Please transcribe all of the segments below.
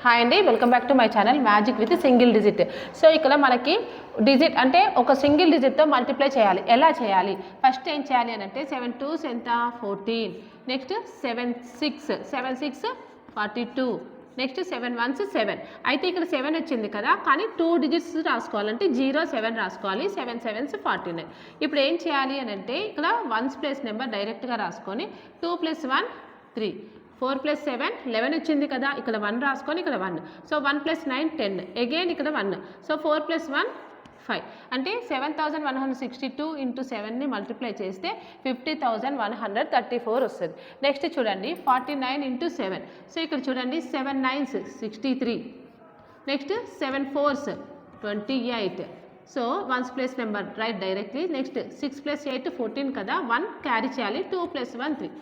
Hi అండి, welcome back to my channel magic with single digit. So ఇక్కడ మనకి digit అంటే ఒక సింగిల్ డిజిట్తో మల్టిప్లై చేయాలి. ఎలా చేయాలి? ఫస్ట్ ఏం చేయాలి అని అంటే 7 2s ఎంత 14, నెక్స్ట్ 7 6 42, నెక్స్ట్ 7 1s 7. అయితే ఇక్కడ 7 వచ్చింది కదా, కానీ 2 డిజిట్స్ రాసుకోవాలంటే 0 7 రాసుకోవాలి. 7 7s 49. ఇప్పుడు ఏం చేయాలి అని అంటే ఇక్కడ 1s ప్లేస్ నెంబర్ డైరెక్ట్గా రాసుకొని 2 + 1 3, 4 + 7 11 వచ్చింది కదా, ఇక్కడ 1 రాసుకొని ఇక్కడ 1. సో 1 + 9 10, అగైన్ ఇక్కడ 1. సో 4 + 1 5. అంటే 7162 ఇంటూ 7ని మల్టిప్లై చేస్తే 50,134 వస్తుంది. నెక్స్ట్ చూడండి 49 ఇంటూ 7. సో ఇక్కడ చూడండి 7 9s 63, next 7 4s 28. So 1s place number right directly. Next 6 + 8 14 కదా, 1 క్యారీ చేయాలి. 2 + 1 3.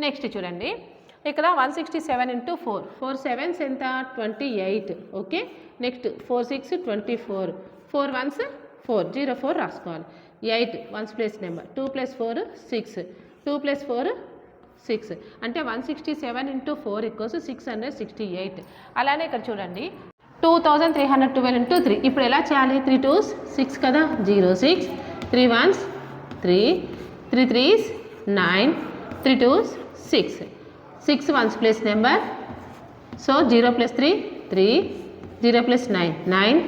నెక్స్ట్ చూడండి ఇక్కడ 167 ఇంటూ 4, 4 7s ఎంత 28. ఓకే, నెక్స్ట్ 4 6 24, 4 1s 4 0 4 రాసుకోవాలి. 8 1s ప్లేస్ నెంబర్. 2 + 4 6, 2 + 4 6. అంటే 167 ఇంటూ 4 = 668. అలానే ఇక్కడ చూడండి 2312 ఇంటూ 3. ఇప్పుడు ఎలా చేయాలి? 3 2s 6 కదా, 0 6, 3 1s 3, 3 3s 9, 3 2s 6, 6 1s place number. So 0 + 3 3, 0 + 9 9,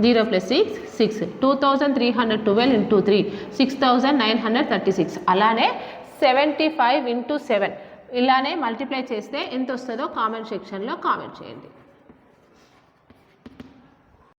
0 + 6 6. 2312 into 3 6936. అలానే 75 ఇంటూ 7 ఇలానే మల్టిప్లై చేస్తే ఎంత వస్తుందో కామెంట్ సెక్షన్లో కామెంట్ చేయండి.